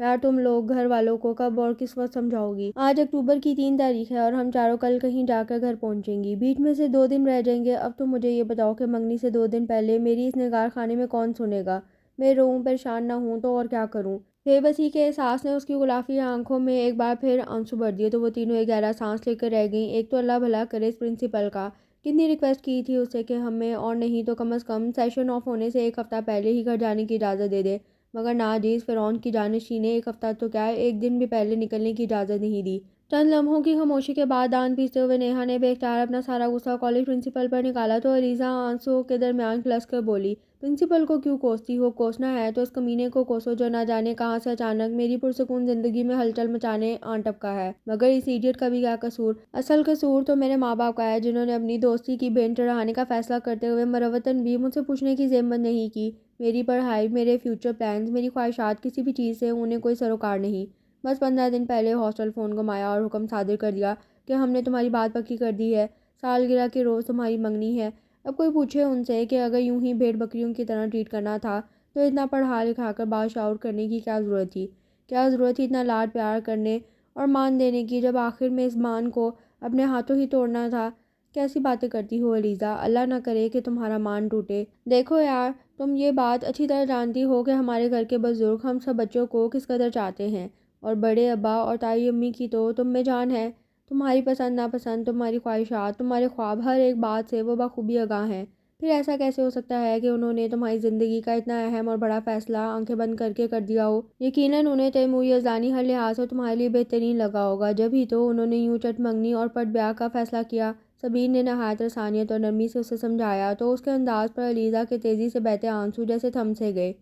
یار تم لوگ گھر والوں کو کب اور کس وقت سمجھاؤ گی؟ آج اکتوبر کی 3 تاریخ ہے اور ہم چاروں کل کہیں جا کر گھر پہنچیں گی۔ بیچ میں سے 2 دن رہ جائیں گے۔ اب تم مجھے یہ بتاؤ کہ منگنی سے 2 دن پہلے میری اس نگار خانے میں کون سنے گا؟ میں روؤں، پریشان نہ ہوں تو اور کیا کروں؟ بے بسی کے احساس نے اس کی غلافی آنکھوں میں ایک بار پھر آنسو بھر دیے تو وہ تینوں ایک گہرا سانس لے کر رہ گئیں۔ ایک تو اللہ بھلا کرے اس پرنسپل کا، کتنی ریکویسٹ کی تھی اس سے کہ ہمیں اور نہیں تو کم از کم سیشن آف ہونے سے 1 ہفتہ پہلے ہی گھر جانے کی اجازت دے دے، مگر نہ جی، اس فرعون کی جانشین نے 1 ہفتہ تو کیا 1 دن بھی پہلے نکلنے کی اجازت نہیں دی۔ چند لمحوں کی خاموشی کے بعد دان پیستے ہوئے نیہا نے بے اختیار اپنا سارا غصہ کالج پرنسپل پر نکالا تو علیزہ آنسوؤں کے درمیان کھلس کر بولی، پرنسپل کو کیوں کوستی ہو؟ کوسنا ہے تو اس کمینے کو کوسو جو نہ جانے کہاں سے اچانک میری پرسکون زندگی میں ہلچل مچانے آن ٹپکا ہے۔ مگر اس ایڈیٹ کا بھی کیا قصور؟ اصل قصور تو میرے ماں باپ کا ہے، جنہوں نے اپنی دوستی کی بین چڑھانے کا فیصلہ کرتے ہوئے مروتاً بھی مجھ سے پوچھنے کی زحمت نہیں کی۔ میری پڑھائی، میرے فیوچر پلانز، میری خواہشات، کسی بھی چیز سے انہیں کوئی سروکار نہیں۔ بس 15 دن پہلے ہاسٹل فون گھمایا اور حکم صادر کر دیا کہ ہم نے تمہاری بات پکی کر دی ہے، سالگرہ کے روز تمہاری منگنی ہے۔ اب کوئی پوچھے ان سے کہ اگر یوں ہی بھیڑ بکریوں کی طرح ٹریٹ کرنا تھا تو اتنا پڑھا لکھا کر باشعور کرنے کی کیا ضرورت تھی؟ کیا ضرورت تھی اتنا لاڈ پیار کرنے اور مان دینے کی جب آخر میں اس مان کو اپنے ہاتھوں ہی توڑنا تھا؟ کیسی باتیں کرتی ہو علیزہ، اللہ نہ کرے کہ تمہارا مان ٹوٹے۔ دیکھو یار، تم یہ بات اچھی طرح جانتی ہو کہ ہمارے گھر کے بزرگ ہم سب بچوں کو کس قدر چاہتے ہیں، اور بڑے ابا اور تائی امی کی تو تم میں جان ہے۔ تمہاری پسند ناپسند، تمہاری خواہشات، تمہارے خواب، ہر ایک بات سے وہ بخوبی آگاہ ہیں۔ پھر ایسا کیسے ہو سکتا ہے کہ انہوں نے تمہاری زندگی کا اتنا اہم اور بڑا فیصلہ آنکھیں بند کر کے کر دیا ہو؟ یقیناً انہیں تیمور یزدانی ہر لحاظ سے تمہارے لیے بہترین لگا ہوگا، جب ہی تو انہوں نے یوں چٹ منگنی اور پٹ بیاہ کا فیصلہ کیا۔ سبیر نے نہایت رسانیت اور نرمی سے اسے سمجھایا تو اس کے انداز پر علیزہ کے تیزی سے بہتے آنسو جیسے تھم سے گئے۔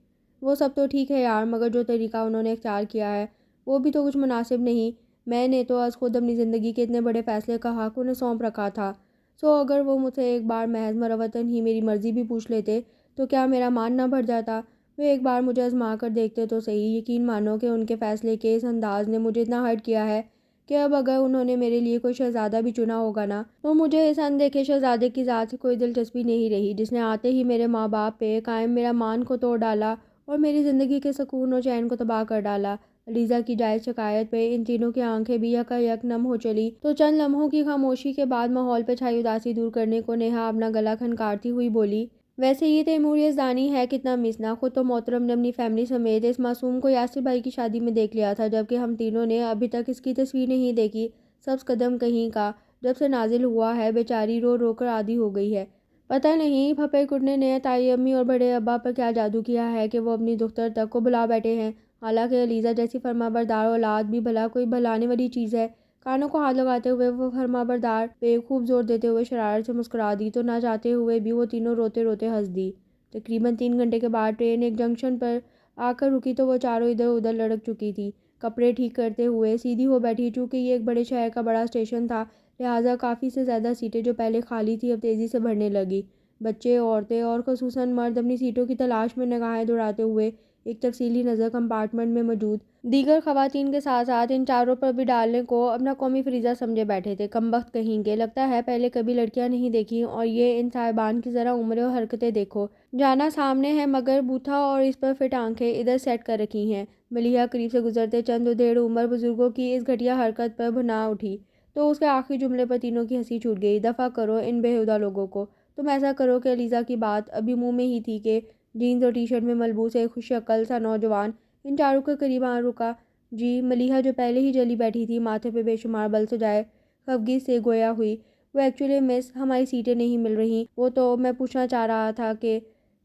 وہ سب تو ٹھیک ہے یار، مگر جو طریقہ انہوں نے اختیار کیا ہے وہ بھی تو کچھ مناسب نہیں۔ میں نے تو از خود اپنی زندگی کے اتنے بڑے فیصلے کا حق انہیں سونپ رکھا تھا، سو اگر وہ مجھ سے ایک بار محض مروتاً ہی میری مرضی بھی پوچھ لیتے تو کیا میرا مان نہ بھر جاتا؟ وہ ایک بار مجھے آزما کر دیکھتے تو صحیح۔ یقین مانو کہ ان کے فیصلے کے اس انداز نے مجھے اتنا ہرٹ کیا ہے کہ اب اگر انہوں نے میرے لیے کوئی شہزادہ بھی چنا ہوگا نا تو مجھے اس اندیکھے شہزادے کی ذات سے کوئی دلچسپی نہیں رہی، جس نے آتے ہی میرے ماں باپ پہ قائم میرا مان کو توڑ ڈالا اور میری زندگی کے سکون اور چین کو تباہ کر ڈالا۔ علیزہ کی جائز شکایت پہ ان تینوں کی آنکھیں بھی یکا یک نم ہو چلی تو چند لمحوں کی خاموشی کے بعد ماحول پہ چھائی اداسی دور کرنے کو نیہا اپنا گلا کھنکارتی ہوئی بولی، ویسے یہ تیمور یزدانی ہے کتنا مسنا، خود تو محترم نے اپنی فیملی سمیت اس معصوم کو یاسر بھائی کی شادی میں دیکھ لیا تھا، جبکہ ہم تینوں نے ابھی تک اس کی تصویر نہیں دیکھی۔ سبز قدم کہیں کا جب سے نازل ہوا ہے بیچاری رو رو کر عادی ہو گئی ہے۔ پتہ نہیں پھپھے کٹنے نے تائی امی اور بڑے ابا پر کیا جادو کیا ہے کہ وہ اپنی دختر تک کو بلا بیٹھے ہیں۔ حالانکہ علیزہ جیسی فرما بردار اولاد بھی بھلا کوئی بھلانے والی چیز ہے۔ کانوں کو ہاتھ لگاتے ہوئے وہ فرما بردار پہ خوب زور دیتے ہوئے شرارت سے مسکرا دی تو نہ چاہتے ہوئے بھی وہ تینوں روتے روتے ہنس دی۔ تقریباً 3 گھنٹے کے بعد ٹرین ایک جنکشن پر آ کر رکی تو وہ چاروں ادھر ادھر لڑک چکی تھی، کپڑے ٹھیک کرتے ہوئے سیدھی ہو بیٹھی۔ چونکہ یہ ایک بڑے شہر کا بڑا اسٹیشن تھا لہٰذا کافی سے زیادہ سیٹیں جو پہلے خالی تھی اب تیزی سے بھرنے لگی۔ بچے، عورتیں اور خصوصاً مرد اپنی سیٹوں کی تلاش میں نگاہیں دوڑاتے ہوئے ایک تفصیلی نظر کمپارٹمنٹ میں موجود دیگر خواتین کے ساتھ ساتھ ان چاروں پر بھی ڈالنے کو اپنا قومی فریضہ سمجھے بیٹھے تھے۔ کمبخت کہیں کے، لگتا ہے پہلے کبھی لڑکیاں نہیں دیکھیں، اور یہ ان صاحبان کی ذرا عمریں اور حرکتیں دیکھو۔ جانا سامنے ہے مگر بوتھا اور اس پر فٹ آنکھیں ادھر سیٹ کر رکھی ہیں۔ ملیحہ قریب سے گزرتے چند ادھیڑ عمر بزرگوں کی اس گھٹیا حرکت پر بھنا اٹھی تو اس کے آخری جملے پر تینوں کی ہنسی چھوٹ گئی۔ دفع کرو ان بیہودہ لوگوں کو، تم ایسا کرو کہ علیزہ کی بات ابھی منہ میں ہی تھی کہ جینز اور ٹی شرٹ میں ملبوس ایک خوش عقل سا نوجوان ان چاروں کے قریب آ رکا۔ جی؟ ملیحہ جو پہلے ہی جلی بیٹھی تھی، ماتھے پہ بے شمار بل سجائے خفگی سے گویا ہوئی، وہ ایکچولی مس، ہماری سیٹیں نہیں مل رہی، وہ تو میں پوچھنا چاہ رہا تھا کہ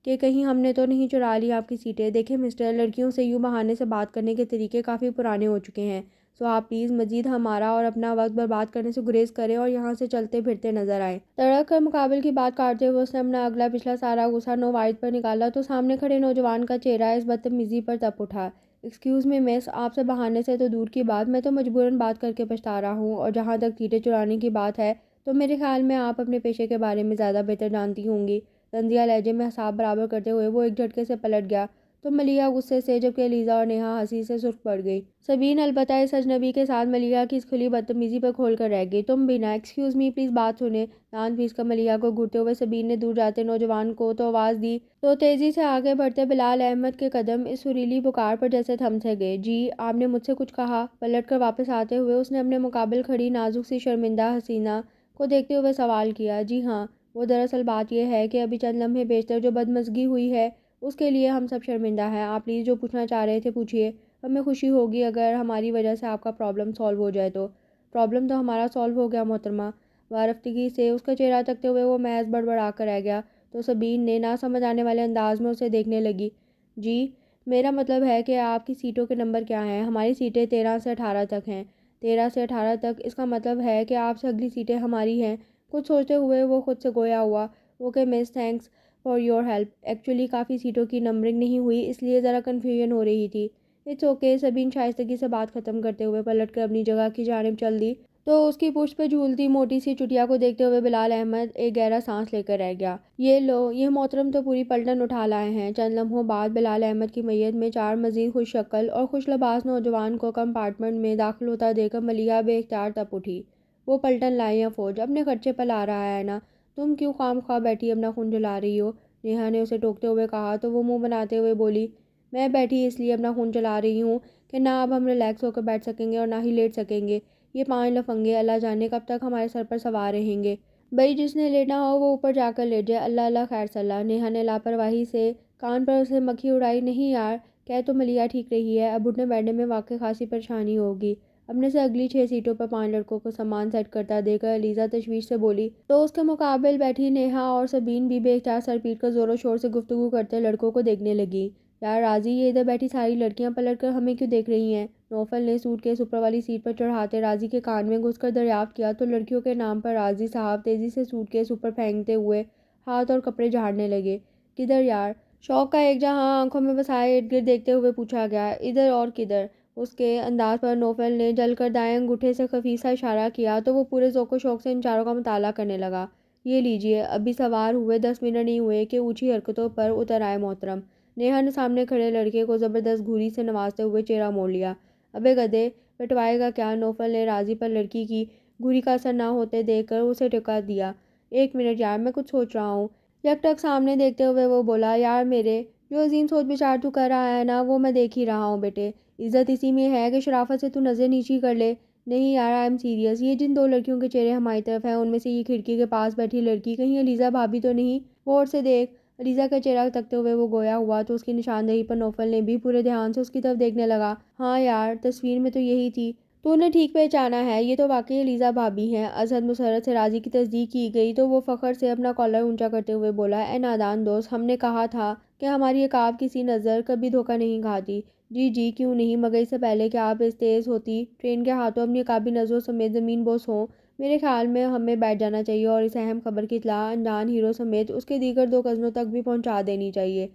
کہیں ہم نے تو نہیں چرا لی آپ کی سیٹیں؟ دیکھیں مسٹر، لڑکیوں سے یوں بہانے سے بات کرنے کے طریقے کافی پرانے ہو چکے ہیں، سو آپ پلیز مزید ہمارا اور اپنا وقت برباد کرنے سے گریز کریں اور یہاں سے چلتے پھرتے نظر آئیں۔ تڑک کر مقابل کی بات کاٹتے ہوئے اس نے اپنا اگلا پچھلا سارا غصہ نوائد پر نکالا تو سامنے کھڑے نوجوان کا چہرہ اس بدتمیزی پر تپ اٹھا۔ ایکسکیوز می مس، آپ سے بہانے سے تو دور کی بات، میں تو مجبوراً بات کر کے پچھتا رہا ہوں، اور جہاں تک سیٹیں چرانے کی بات ہے تو میرے خیال میں آپ اپنے پیشے کے بارے میں زیادہ بہتر جانتی ہوں گی۔ طنزیہ لہجے میں حساب برابر کرتے ہوئے وہ ایک جھٹکے سے پلٹ گیا تو ملیحہ غصے سے، جبکہ علیزہ اور نیہا ہنسی سے سرخ پڑ گئی۔ سبین البتہ اس اجنبی کے ساتھ ملیحہ کی اس کھلی بدتمیزی پر کھول کر رہ گئی۔ تم بھی نا، ایکسکیوز می پلیز بات سنیں۔ دانت پیس کر ملیحہ کو گھورتے ہوئے سبین نے دور جاتے نوجوان کو تو آواز دی، تو تیزی سے آگے بڑھتے بلال احمد کے قدم اس سریلی پکار پر جیسے تھم سے گئے۔ جی، آپ نے مجھ سے کچھ کہا؟ پلٹ کر واپس آتے ہوئے اس نے اپنے مقابل کھڑی نازک سی شرمندہ حسینہ کو دیکھتے ہوئے سوال کیا۔ جی ہاں، وہ دراصل بات یہ ہے کہ ابھی چند لمحے بیشتر جو بدمزگی ہوئی ہے اس کے لیے ہم سب شرمندہ ہیں۔ آپ پلیز جو پوچھنا چاہ رہے تھے پوچھیے۔ ہمیں خوشی ہوگی اگر ہماری وجہ سے آپ کا پرابلم سالو ہو جائے تو۔ پرابلم تو ہمارا سالو ہو گیا محترمہ۔ وارفتگی سے اس کا چہرہ تکتے ہوئے وہ محض بڑبڑا کر رہ گیا، تو سبین نے نہ سمجھ آنے والے انداز میں اسے دیکھنے لگی۔ جی، میرا مطلب ہے کہ آپ کی سیٹوں کے نمبر کیا ہیں؟ ہماری سیٹیں 13 سے 18 تک ہیں۔ 13 سے 18 تک، اس کا مطلب ہے کہ آپ سے اگلی سیٹیں ہماری ہیں۔ کچھ سوچتے ہوئے وہ خود سے گویا ہوا، okay miss, thanks for your help. Actually کافی سیٹوں کی نمبرنگ نہیں ہوئی، اس لیے ذرا کنفیوژن ہو رہی تھی۔ اٹس اوکے، سبین شائستگی سے بات ختم کرتے ہوئے پلٹ کر اپنی جگہ کی جانب چل دی، تو اس کی پشت پہ جھولتی موٹی سی چٹیا کو دیکھتے ہوئے بلال احمد ایک گہرا سانس لے کر رہ گیا۔ یہ لو، یہ محترم تو پوری پلٹن اٹھا لائے ہیں۔ چند لمحوں بعد بلال احمد کی میت میں 4 مزید خوش شکل اور خوش لباس نوجوان کو کمپارٹمنٹ میں داخل ہوتا دیکھ کر ملیحہ بے اختیار تپ اٹھی۔ وہ پلٹن لائیں یا فوج، اپنے خرچے پر لا رہا ہے نا، تم کیوں خواہ مخواہ بیٹھی اپنا خون جلا رہی ہو؟ نیہا نے اسے ٹوکتے ہوئے کہا، تو وہ منہ بناتے ہوئے بولی، میں بیٹھی اس لیے اپنا خون جلا رہی ہوں کہ نہ اب ہم ریلیکس ہو کر بیٹھ سکیں گے اور نہ ہی لیٹ سکیں گے۔ یہ 5 لفنگے اللہ جانے کب تک ہمارے سر پر سوار رہیں گے۔ بھئی جس نے لیٹنا ہو وہ اوپر جا کر لیٹ جائے، اللہ اللہ خیر صلاح۔ نیہا نے لاپرواہی سے کان پر اسے مکھی اڑائی۔ نہیں یار، کہہ تو ملیحہ ٹھیک رہی ہے، اب اٹھنے بیٹھنے میں واقعی خاصی پریشانی ہوگی۔ اپنے سے اگلی 6 سیٹوں پر 5 لڑکوں کو سامان سیٹ کرتا دیکھ کر علیزہ تشویش سے بولی، تو اس کے مقابل بیٹھی نیہا اور سبین بھی بے اختیار سر پیٹ کر زور و شور سے گفتگو کرتے لڑکوں کو دیکھنے لگی۔ یار راضی، یہ ادھر بیٹھی ساری لڑکیاں پلٹ کر ہمیں کیوں دیکھ رہی ہیں؟ نوفل نے سوٹ کیس اوپر والی سیٹ پر چڑھاتے راضی کے کان میں گھس کر دریافت کیا، تو لڑکیوں کے نام پر راضی صاحب تیزی سے سوٹ کیس اوپر پھینکتے ہوئے ہاتھ اور کپڑے جھاڑنے لگے۔ کدھر یار؟ شوق کا ایک جہاں آنکھوں میں بسائے ارد گرد دیکھتے ہوئے پوچھا گیا۔ ادھر اور کدھر؟ اس کے انداز پر نوفل نے جل کر دائیں انگوٹھے سے خفیف سا اشارہ کیا، تو وہ پورے ذوق و شوق سے ان چاروں کا مطالعہ کرنے لگا۔ یہ لیجئے، ابھی سوار ہوئے 10 منٹ نہیں ہوئے کہ اونچی حرکتوں پر اتر آئے محترم۔ نیہا نے سامنے کھڑے لڑکے کو زبردست گھوری سے نوازتے ہوئے چہرہ موڑ لیا۔ ابے گدھے، پٹوائے گا کیا؟ نوفل نے راضی پر لڑکی کی گھوری کا اثر نہ ہوتے دیکھ کر اسے ٹکا دیا۔ ایک منٹ یار، میں کچھ سوچ رہا ہوں۔ یک ٹک سامنے دیکھتے ہوئے وہ بولا، یار میرے جو عظیم سوچ بچار تو کر رہا ہے نا، وہ میں دیکھ ہی رہا ہوں بیٹے۔ عزت اسی میں ہے کہ شرافت سے تو نظر نیچی کر لے۔ نہیں یار، آئی ایم سیریس۔ یہ جن 2 لڑکیوں کے چہرے ہماری طرف ہیں، ان میں سے یہ کھڑکی کے پاس بیٹھی لڑکی کہیں علیزہ بھابی تو نہیں؟ غور سے دیکھ۔ علیزہ کا چہرہ تکتے ہوئے وہ گویا ہوا، تو اس کی نشاندہی پر نوفل نے بھی پورے دھیان سے اس کی طرف دیکھنے لگا۔ ہاں یار، تصویر میں تو یہی تھی۔ تو نے ٹھیک پہچانا ہے، یہ تو واقعی علیزہ بھابی ہیں۔ ازحد مسرت سے راضی کی تصدیق کی گئی، تو وہ فخر سے اپنا کالر اونچا کرتے ہوئے بولا، اے نادان دوست، ہم نے کہا تھا کہ ہماری عقاب کسی نظر کبھی دھوکہ نہیں کھاتی۔ جی جی کیوں نہیں، مگر اس سے پہلے کہ آپ اس تیز ہوتی ٹرین کے ہاتھوں اپنی عقابی نظروں سمیت زمین بوس ہوں، میرے خیال میں ہمیں بیٹھ جانا چاہیے اور اس اہم خبر کی اطلاع انجان ہیرو سمیت اس کے دیگر 2 کزنوں تک بھی پہنچا دینی چاہیے۔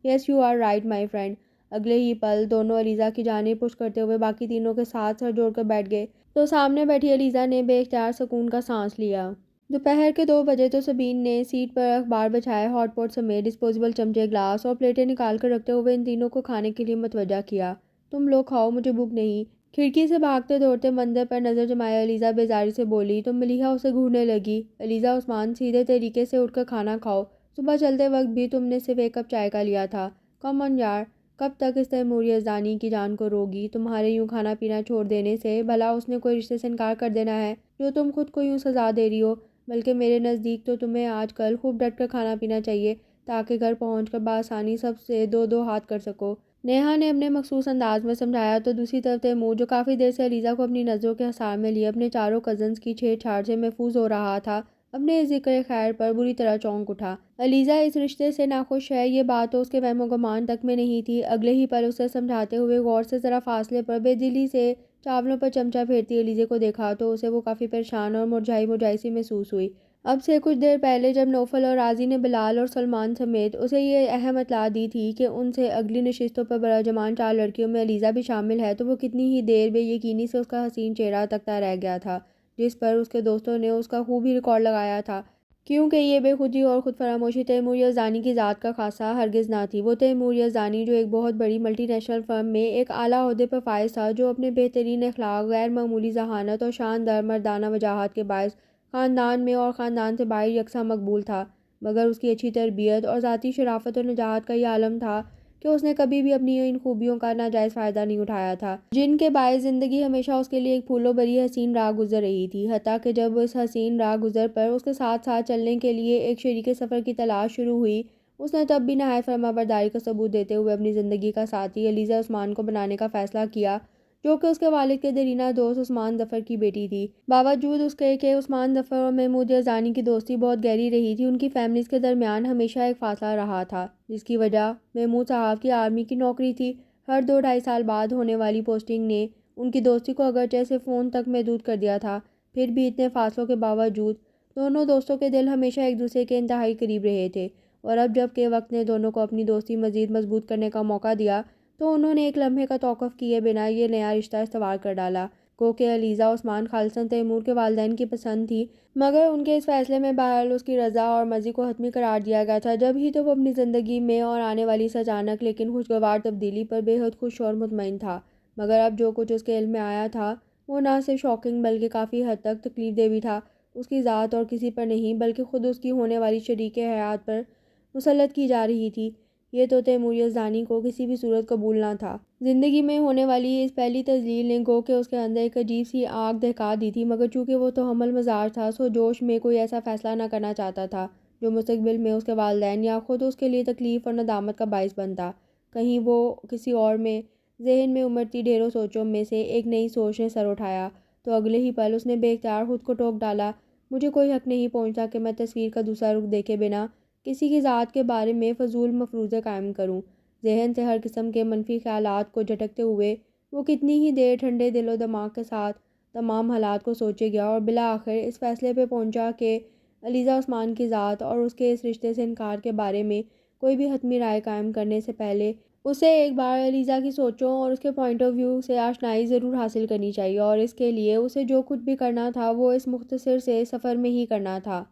Yes you are right my friend. اگلے ہی پل دونوں علیزہ کی جانب پش کرتے ہوئے باقی تینوں کے ساتھ سر جوڑ کر بیٹھ گئے، تو سامنے بیٹھی علیزہ نے بے اختیار سکون کا سانس لیا۔ دوپہر کے 2 بجے تو سبین نے سیٹ پر اخبار بچھائے ہاٹ پاٹ سمیت ڈسپوزیبل چمچے، گلاس اور پلیٹیں نکال کر رکھتے ہوئے ان تینوں کو کھانے کے لیے متوجہ کیا۔ تم لوگ کھاؤ، مجھے بھوک نہیں۔ کھڑکی سے بھاگتے دوڑتے منظر پر نظر جمائے علیزہ بیزاری سے بولی، تو ملیحہ اسے گھورنے لگی۔ علیزہ عثمان، سیدھے طریقے سے اٹھ کر کھانا کھاؤ۔ صبح چلتے وقت بھی تم نے صرف 1 کپ چائے کا لیا تھا۔ کم آن یار، کب تک اس تیمور یزدانی کی جان کو روگی تمہارے یوں کھانا پینا چھوڑ دینے سے؟ بھلا اس نے کوئی رشتے سے انکار کر دینا ہے جو تم خود کو یوں سزا دے رہی ہو؟ بلکہ میرے نزدیک تو تمہیں آج کل خوب ڈٹ کر کھانا پینا چاہیے، تاکہ گھر پہنچ کر بآسانی سب سے 2 ہاتھ کر سکو۔ نیہا نے اپنے مخصوص انداز میں سمجھایا، تو دوسری طرف تیمور، جو کافی دیر سے علیزہ کو اپنی نظروں کے حصار میں لیے اپنے چاروں کزنز کی چھیڑ چھاڑ سے محفوظ ہو رہا تھا، اپنے ذکر خیر پر بری طرح چونک اٹھا۔ علیزہ اس رشتے سے ناخوش ہے، یہ بات تو اس کے وہم و گمان تک میں نہیں تھی۔ اگلے ہی پل اسے سمجھاتے ہوئے غور سے ذرا فاصلے پر بے دلی سے چاولوں پر چمچہ پھیرتی علیزہ کو دیکھا، تو اسے وہ کافی پریشان اور مرجھائی مرجھائی سی محسوس ہوئی۔ اب سے کچھ دیر پہلے جب نوفل اور راضی نے بلال اور سلمان سمیت اسے یہ اہم اطلاع دی تھی کہ ان سے اگلی نشستوں پر براجمان 4 لڑکیوں میں علیزہ بھی شامل ہے، تو وہ کتنی ہی دیر بے یقینی سے اس کا حسین چہرہ تکتا رہ گیا تھا، جس پر اس کے دوستوں نے اس کا خوب ہی ریکارڈ لگایا تھا کیونکہ یہ بے خودی اور خود فراموشی تیمور یزدانی کی ذات کا خاصہ ہرگز نہ تھی۔ وہ تیمور یزدانی جو ایک بہت بڑی ملٹی نیشنل فرم میں ایک اعلیٰ عہدے پر فائز تھا، جو اپنے بہترین اخلاق، غیر معمولی ذہانت اور شاندار مردانہ وجاہت کے باعث خاندان میں اور خاندان سے باہر یکساں مقبول تھا، مگر اس کی اچھی تربیت اور ذاتی شرافت اور نجاحت کا یہ عالم تھا کہ اس نے کبھی بھی اپنی ان خوبیوں کا ناجائز فائدہ نہیں اٹھایا تھا، جن کے باعث زندگی ہمیشہ اس کے لیے ایک پھول و بری حسین راہ گزر رہی تھی۔ حتیٰ کہ جب اس حسین راہ گزر پر اس کے ساتھ ساتھ چلنے کے لیے ایک شریک سفر کی تلاش شروع ہوئی، اس نے تب بھی نہایت فرمانبرداری کا ثبوت دیتے ہوئے اپنی زندگی کا ساتھی علیزہ عثمان کو بنانے کا فیصلہ کیا، جو کہ اس کے والد کے دیرینہ دوست عثمان ظفر کی بیٹی تھی۔ باوجود اس کے کہ عثمان ظفر اور محمود یزدانی کی دوستی بہت گہری رہی تھی، ان کی فیملیز کے درمیان ہمیشہ ایک فاصلہ رہا تھا، جس کی وجہ محمود صاحب کی آرمی کی نوکری تھی۔ ہر 2-2.5 سال بعد ہونے والی پوسٹنگ نے ان کی دوستی کو اگرچہ صرف فون تک محدود کر دیا تھا، پھر بھی اتنے فاصلوں کے باوجود دونوں دوستوں کے دل ہمیشہ ایک دوسرے کے انتہائی قریب رہے تھے، اور اب جب کہ وقت نے دونوں کو اپنی دوستی مزید مضبوط کرنے کا موقع دیا، تو انہوں نے ایک لمحے کا توقف کیے بنا یہ نیا رشتہ استوار کر ڈالا۔ گو کہ علیزہ عثمان خالصاً تیمور کے والدین کی پسند تھی، مگر ان کے اس فیصلے میں بہرحال اس کی رضا اور مرضی کو حتمی قرار دیا گیا تھا۔ جب ہی تو وہ اپنی زندگی میں اور آنے والی اس اچانک لیکن خوشگوار تبدیلی پر بے حد خوش اور مطمئن تھا، مگر اب جو کچھ اس کے علم میں آیا تھا وہ نہ صرف شاکنگ بلکہ کافی حد تک تکلیف دہ بھی تھا۔ اس کی ذات اور کسی پر نہیں بلکہ خود اس کی ہونے والی شریک حیات پر مسلط کی جا رہی تھی۔ یہ تو تیمور یزدانی کو کسی بھی صورت قبول نہ تھا۔ زندگی میں ہونے والی اس پہلی تذلیل نے گو کہ اس کے اندر ایک عجیب سی آگ دہکا دی تھی، مگر چونکہ وہ تو حمل مزاج تھا، سو جوش میں کوئی ایسا فیصلہ نہ کرنا چاہتا تھا جو مستقبل میں اس کے والدین یا خود اس کے لیے تکلیف اور ندامت کا باعث بنتا۔ کہیں وہ کسی اور میں ذہن میں امڑتی ڈھیروں سوچوں میں سے ایک نئی سوچ نے سر اٹھایا، تو اگلے ہی پل اس نے بے اختیار خود کو ٹوک ڈالا، مجھے کوئی حق نہیں پہنچتا کہ میں تصویر کا دوسرا رخ دیکھے بنا کسی کی ذات کے بارے میں فضول مفروضے قائم کروں۔ ذہن سے ہر قسم کے منفی خیالات کو جھٹکتے ہوئے وہ کتنی ہی دیر ٹھنڈے دل و دماغ کے ساتھ تمام حالات کو سوچے گیا، اور بالآخر اس فیصلے پہ پہنچا کہ علیزہ عثمان کی ذات اور اس کے اس رشتے سے انکار کے بارے میں کوئی بھی حتمی رائے قائم کرنے سے پہلے اسے ایک بار علیزہ کی سوچوں اور اس کے پوائنٹ آف ویو سے آشنائی ضرور حاصل کرنی چاہیے، اور اس کے لیے اسے جو کچھ بھی کرنا تھا وہ اس مختصر سے سفر میں ہی کرنا تھا۔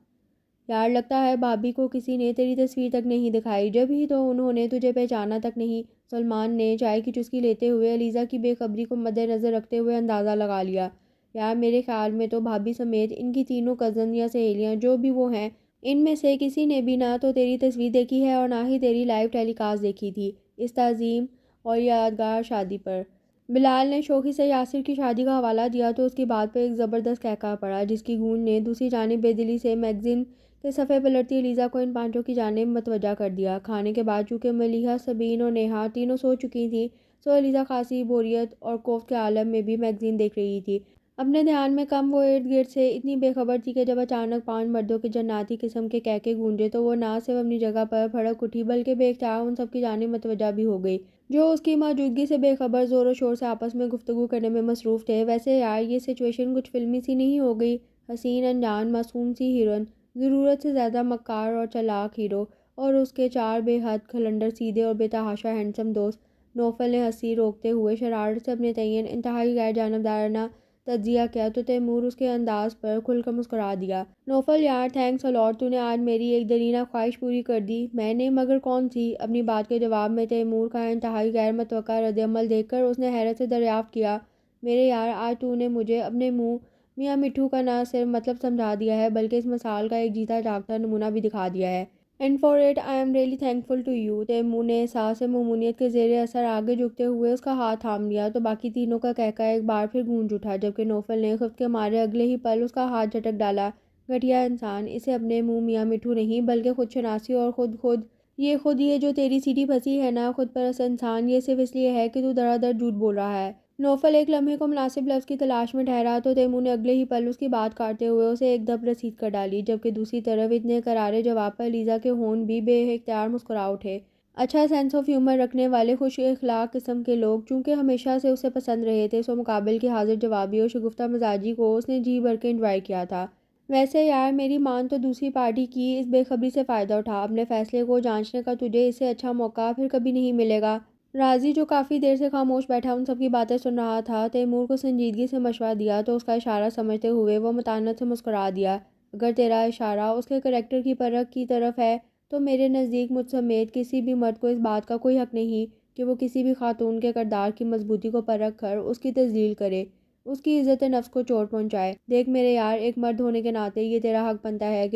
یار لگتا ہے بھابھی کو کسی نے تیری تصویر تک نہیں دکھائی، جب ہی تو انہوں نے تجھے پہچانا تک نہیں۔ سلمان نے چائے کی چسکی لیتے ہوئے علیزہ کی بے خبری کو مد نظر رکھتے ہوئے اندازہ لگا لیا۔ یار میرے خیال میں تو بھابھی سمیت ان کی تینوں کزن یا سہیلیاں جو بھی وہ ہیں، ان میں سے کسی نے بھی نہ تو تیری تصویر دیکھی ہے اور نہ ہی تیری لائیو ٹیلی کاسٹ دیکھی تھی اس تعظیم اور یادگار شادی پر۔ بلال نے شوخی سے یاسر کی شادی کا حوالہ دیا تو اس کی بات پر ایک زبردست قہقہ پڑا، جس کی گونج نے دوسری جانب بے دلی سے میگزین کے صفحے پلٹتی علیزہ کو ان پانچوں کی جانب متوجہ کر دیا۔ کھانے کے بعد چونکہ ملیحہ، سبین اور نیہا تینوں سو چکی تھیں، سو علیزہ خاصی بوریت اور کوفت کے عالم میں بھی میگزین دیکھ رہی تھی۔ اپنے دھیان میں کم وہ ارد گرد سے اتنی بے خبر تھی کہ جب اچانک 5 مردوں کے جناتی قسم کے کہکے گونجے تو وہ نہ صرف اپنی جگہ پر بھڑک اٹھی بلکہ بے اختیار ان سب کی جانب متوجہ بھی ہو گئی، جو اس کی موجودگی سے بے خبر زور و شور سے آپس میں گفتگو کرنے میں مصروف تھے۔ ویسے یار یہ سچویشن کچھ فلمی سی نہیں ہو گئی؟ حسین انجان معصوم سی ہیروئن، ضرورت سے زیادہ مکار اور چالاک ہیرو، اور اس کے 4 بے حد کھلنڈر سیدھے اور بے تحاشا ہینڈسم دوست۔ نوفل نے ہنسی روکتے ہوئے شرارت سے اپنے تعین انتہائی غیر جانبدارانہ تجزیہ کیا تو تیمور اس کے انداز پر کھل کر مسکرا دیا۔ نوفل یار تھینکس الاٹ، تو نے آج میری ایک دیرینہ خواہش پوری کر دی۔ میں نے؟ مگر کون سی؟ اپنی بات کے جواب میں تیمور کا انتہائی غیر متوقع رد عمل دیکھ کر اس نے حیرت سے دریافت کیا، میرے یار آج تو نے مجھے اپنے منہ میاں مٹھو کا نہ صرف مطلب سمجھا دیا ہے بلکہ اس مثال کا ایک جیتا جاگتا نمونہ بھی دکھا دیا ہے۔ And for it I am really thankful to you. Taimur نے احساس ممنونیت کے زیر اثر آگے جھکتے ہوئے اس کا ہاتھ تھام لیا تو باقی تینوں کا کہکہ ایک بار پھر گونج اٹھا، جبکہ نوفل نے خفت کے مارے اگلے ہی پل اس کا ہاتھ جھٹک ڈالا۔ گھٹیا انسان، اسے اپنے منہ میاں مٹھو نہیں بلکہ خود شناسی اور خود یہ جو تیری سیٹھی پھنسی ہے نا خود پرست انسان، یہ صرف اس لیے ہے کہ تو دھڑا دھڑ جھوٹ بول رہا ہے۔ نوفل ایک لمحے کو مناسب لفظ کی تلاش میں ٹھہرا تو تیمور نے اگلے ہی پل اس کی بات کاٹتے ہوئے اسے ایک دھپ رسید کر ڈالی، جبکہ دوسری طرف اتنے کرارے جواب پر علیزہ کے ہونٹ بھی بے اختیار مسکرا اٹھے۔ اچھا سینس آف ہیومر رکھنے والے خوش اخلاق قسم کے لوگ چونکہ ہمیشہ سے اسے پسند رہے تھے، سو مقابل کی حاضر جوابی اور شگفتہ مزاجی کو اس نے جی بھر کے انجوائے کیا تھا۔ ویسے یار میری مان تو دوسری پارٹی کی اس بے خبری سے فائدہ اٹھا، اپنے فیصلے کو جانچنے کا تجھے اس سے اچھا موقع پھر کبھی نہیں ملے گا۔ راضی جو کافی دیر سے خاموش بیٹھا ان سب کی باتیں سن رہا تھا، تیمور کو سنجیدگی سے مشورہ دیا تو اس کا اشارہ سمجھتے ہوئے وہ متانت سے مسکرا دیا، اگر تیرا اشارہ اس کے کریکٹر کی پرکھ کی طرف ہے تو میرے نزدیک مجھ سمیت کسی بھی مرد کو اس بات کا کوئی حق نہیں کہ وہ کسی بھی خاتون کے کردار کی مضبوطی کو پرکھ کر اس کی تذلیل کرے، اس کی عزت نفس کو چوٹ پہنچائے۔ دیکھ میرے یار، ایک مرد ہونے کے ناطے یہ تیرا حق بنتا ہے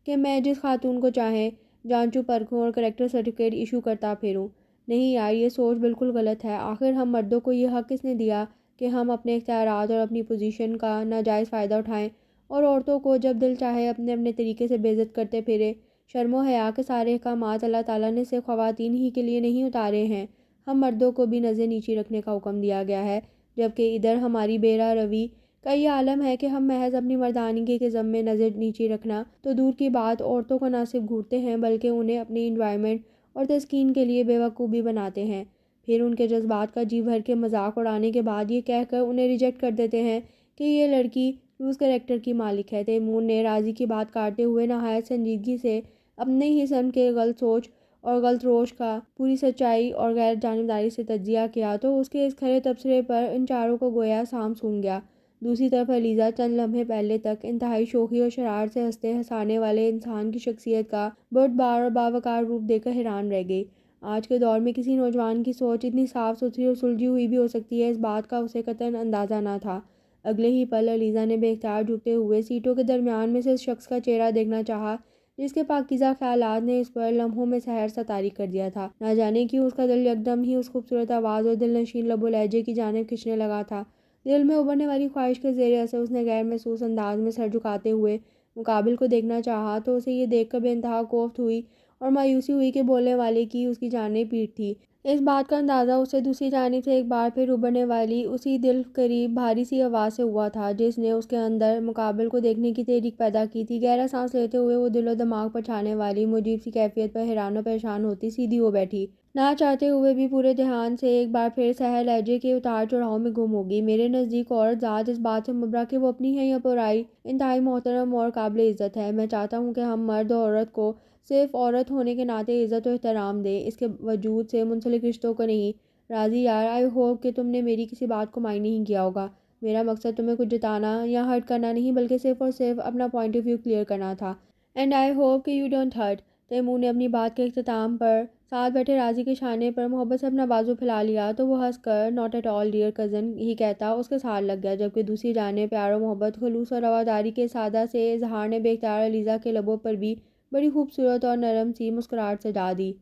کہ میں جس خاتون کو چاہیں جانچوں پرکھوں اور کریکٹر سرٹیفکیٹ ایشو کرتا پھروں۔ نہیں یار، یہ سوچ بالکل غلط ہے۔ آخر ہم مردوں کو یہ حق کس نے دیا کہ ہم اپنے اختیارات اور اپنی پوزیشن کا ناجائز فائدہ اٹھائیں اور عورتوں کو جب دل چاہے اپنے اپنے طریقے سے بے عزت کرتے پھرے؟ شرم و حیا کے سارے احکامات اللہ تعالیٰ نے صرف خواتین ہی کے لیے نہیں اتارے ہیں، ہم مردوں کو بھی نظر نیچی رکھنے کا حکم دیا گیا ہے، جبکہ ادھر ہماری بیرا روی کا یہ عالم ہے کہ ہم محض اپنی مردانگی کے ذم میں نظر نیچی رکھنا تو دور کی بات عورتوں کو نہ صرف گھورتے ہیں بلکہ انہیں اپنی انجوائمنٹ اور تسکین کے لیے بیوقوف بھی بناتے ہیں، پھر ان کے جذبات کا جی بھر کے مذاق اڑانے کے بعد یہ کہہ کر انہیں ریجیکٹ کر دیتے ہیں کہ یہ لڑکی لوز کریکٹر کی مالک ہے۔ تیمور نے راضی کی بات کاٹتے ہوئے نہایت سنجیدگی سے اپنے ہی سن کے غلط سوچ اور غلط روش کا پوری سچائی اور غیر جانبداری سے تجزیہ کیا تو اس کے اس کھرے تبصرے پر ان چاروں کو گویا سام سونگ گیا۔ دوسری طرف علیزہ چند لمحے پہلے تک انتہائی شوخی اور شرارت سے ہنستے ہنسانے والے انسان کی شخصیت کا بردبار اور باوقار روپ دیکھ کر حیران رہ گئی۔ آج کے دور میں کسی نوجوان کی سوچ اتنی صاف ستھری اور سلجھی ہوئی بھی ہو سکتی ہے، اس بات کا اسے قطعاً اندازہ نہ تھا۔ اگلے ہی پل علیزہ نے بے اختیار جھکتے ہوئے سیٹوں کے درمیان میں سے اس شخص کا چہرہ دیکھنا چاہا جس کے پاکیزہ خیالات نے اس پر لمحوں میں سحر سا طاری کر دیا تھا۔ نہ جانے کیوں اس کا دل یکدم ہی اس خوبصورت آواز اور دل نشین لب و لہجے کی جانب کھنچنے لگا تھا۔ دل میں ابھرنے والی خواہش کے زیر اثر اس نے غیر محسوس انداز میں سر جھکاتے ہوئے مقابل کو دیکھنا چاہا تو اسے یہ دیکھ کر بے انتہا کوفت ہوئی اور مایوسی ہوئی کہ بولنے والے کی اس کی جانب پیٹھ تھی۔ اس بات کا اندازہ اسے دوسری جانب سے ایک بار پھر ابھرنے والی اسی دل قریب بھاری سی آواز سے ہوا تھا جس نے اس کے اندر مقابل کو دیکھنے کی تحریک پیدا کی تھی۔ گہرا سانس لیتے ہوئے وہ دل و دماغ پر چھانے والی مجیب سی کیفیت پر حیران و پریشان ہوتی سیدھی ہو بیٹھی، نہ چاہتے ہوئے بھی پورے دھیان سے ایک بار پھر سحر لہجے کے اتار چڑھاؤ میں گم ہوگی۔ میرے نزدیک عورت ذات اس بات سے مبرا کہ وہ اپنی ہے یا پرائی انتہائی محترم اور قابل عزت ہے۔ میں چاہتا ہوں کہ ہم مرد اور عورت کو صرف عورت ہونے کے ناطے عزت و احترام دیں، اس کے وجود سے منسلک رشتوں کو نہیں۔ راضی یار، آئی ہوپ کہ تم نے میری کسی بات کو مائنڈ نہیں کیا ہوگا۔ میرا مقصد تمہیں کچھ جتانا یا ہرٹ کرنا نہیں بلکہ صرف اور صرف اپنا پوائنٹ آف ویو کلیئر کرنا تھا۔ اینڈ آئی ہوپ کہ یو ڈونٹ ہرٹ۔ تیمور نے اپنی بات کے اختتام پر ساتھ بیٹھے راضی کے شانے پر محبت سے اپنا بازو پھیلا لیا تو وہ ہنس کر not at all dear cousin ہی کہتا اس کے ساتھ لگ گیا، جبکہ دوسری جانب پیار و محبت، خلوص اور رواداری کے سادہ سے اظہار نے بے اختیار علیزہ کے لبوں پر بھی بڑی خوبصورت اور نرم سی مسکراہٹ سجا دی۔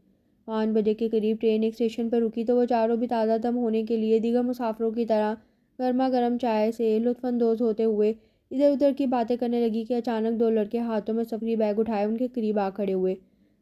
5 بجے کے قریب ٹرین ایک اسٹیشن پر رکی تو وہ چاروں بھی تازہ دم ہونے کے لیے دیگر مسافروں کی طرح گرما گرم چائے سے لطف اندوز ہوتے ہوئے ادھر ادھر کی باتیں کرنے لگی کہ اچانک 2 لڑکے ہاتھوں میں سفری بیگ اٹھائے ان کے قریب آ کھڑے ہوئے۔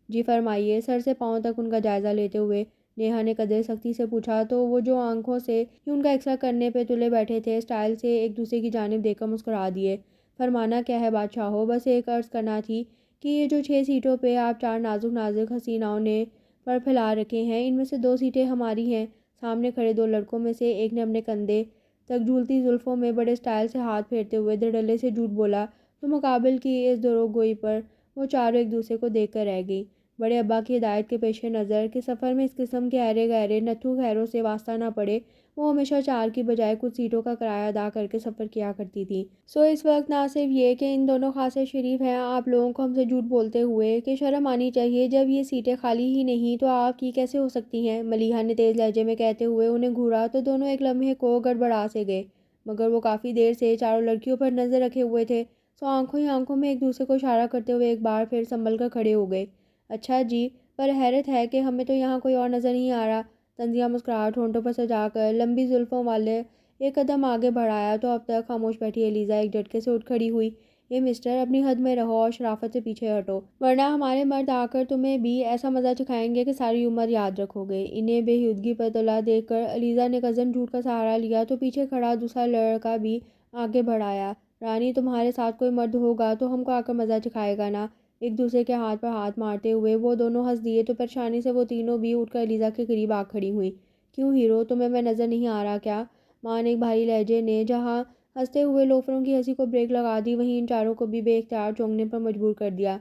جی فرمائیے، سر سے پاؤں تک ان کا جائزہ لیتے ہوئے نیہا نے قدرے سختی سے پوچھا تو وہ جو آنکھوں سے ہی ان کا ایکسرا کرنے پہ تلے بیٹھے تھے اسٹائل سے ایک دوسرے کی جانب دیکھ کر مسکرا دیے۔ فرمانا کیا ہے بادشاہو، بس ایک عرض کرنا تھی کہ یہ جو 6 سیٹوں پہ آپ 4 نازک نازک حسیناؤں نے پر پھیلا رکھے ہیں ان میں سے 2 سیٹیں ہماری ہیں۔ سامنے کھڑے 2 لڑکوں میں سے ایک نے اپنے کندھے تک جھولتی زلفوں میں بڑے اسٹائل سے ہاتھ پھیرتے ہوئے دھڑلے سے جھوٹ بولا تو مقابل کی اس دروغ گوئی پر وہ چاروں ایک دوسرے کو دیکھ کر رہ گئی۔ بڑے ابا کی ہدایت کے پیش نظر کہ سفر میں اس قسم کے ایرے گہرے نتھو خیروں سے واسطہ نہ پڑے، وہ ہمیشہ 4 کی بجائے کچھ سیٹوں کا کرایہ ادا کر کے سفر کیا کرتی تھی۔ اس وقت نہ صرف یہ کہ ان دونوں خاصے شریف ہیں آپ لوگوں کو ہم سے جھوٹ بولتے ہوئے کہ شرم آنی چاہیے، جب یہ سیٹیں خالی ہی نہیں تو آپ کی کیسے ہو سکتی ہیں؟ ملیحہ نے تیز لہجے میں کہتے ہوئے انہیں گھورا تو دونوں ایک لمحے کو گڑبڑا سے گئے، مگر وہ کافی دیر سے چاروں لڑکیوں پر نظر رکھے ہوئے تھے سو آنکھوں ہی آنکھوں میں ایک دوسرے کو اشارہ کرتے ہوئے ایک بار پھر سنبھل کر کھڑے ہو گئے۔ اچھا جی، پر حیرت ہے کہ ہمیں تو یہاں کوئی اور نظر نہیں آ رہا۔ طنزیہ مسکراہٹ ہونٹوں پر سجا کر لمبی زلفوں والے ایک قدم آگے بڑھایا تو اب تک خاموش بیٹھی علیزہ ایک جھٹکے سے اٹھ کھڑی ہوئی۔ یہ مسٹر، اپنی حد میں رہو اور شرافت سے پیچھے ہٹو، ورنہ ہمارے مرد آ کر تمہیں بھی ایسا مزہ چکھائیں گے کہ ساری عمر یاد رکھو گے۔ انہیں بے ہودگی پر تلا دیکھ کر علیزہ نے کزن جھوٹ کا سہارا لیا تو پیچھے کھڑا دوسرا لڑکا بھی آگے بڑھایا۔ رانی، تمہارے ساتھ کوئی مرد ہوگا تو ہم کو آ کر مزہ چکھائے گا نا؟ ایک دوسرے کے ہاتھ پر ہاتھ مارتے ہوئے وہ دونوں ہنس دیے تو پریشانی سے وہ تینوں بھی اٹھ کر علیزہ کے قریب آ کھڑی ہوئیں۔ کیوں ہیرو، تمہیں میں نظر نہیں آ رہا کیا؟ ماں نے ایک بھاری لہجے نے جہاں ہنستے ہوئے لوفروں کی ہنسی کو بریک لگا دی وہیں ان چاروں کو بھی بے اختیار چونکنے پر مجبور کر دیا۔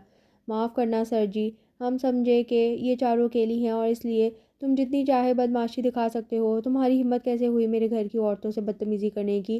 معاف کرنا سر جی، ہم سمجھے کہ یہ چاروں اکیلی ہیں اور اس لیے تم جتنی چاہے بدمعاشی دکھا سکتے ہو۔ تمہاری ہمت کیسے ہوئی میرے گھر کی عورتوں سے بدتمیزی کرنے کی؟